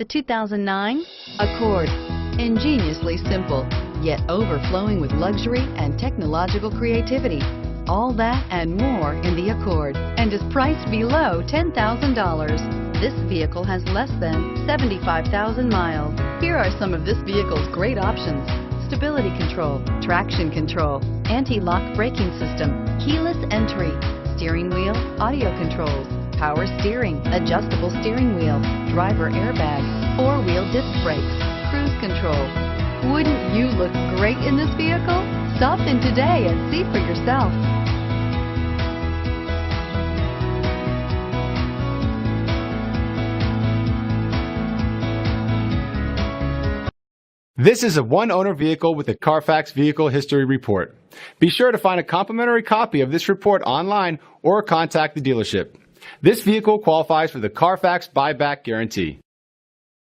The 2009 Accord. Ingeniously simple, yet overflowing with luxury and technological creativity. All that and more in the Accord, and is priced below $10,000. This vehicle has less than 75,000 miles. Here are some of this vehicle's great options: stability control, traction control, anti-lock braking system, keyless entry, steering wheel audio controls, power steering, adjustable steering wheel, driver airbag, four-wheel disc brakes, cruise control. Wouldn't you look great in this vehicle? Stop in today and see for yourself. This is a one-owner vehicle with a Carfax Vehicle History Report. Be sure to find a complimentary copy of this report online or contact the dealership. This vehicle qualifies for the Carfax Buyback Guarantee.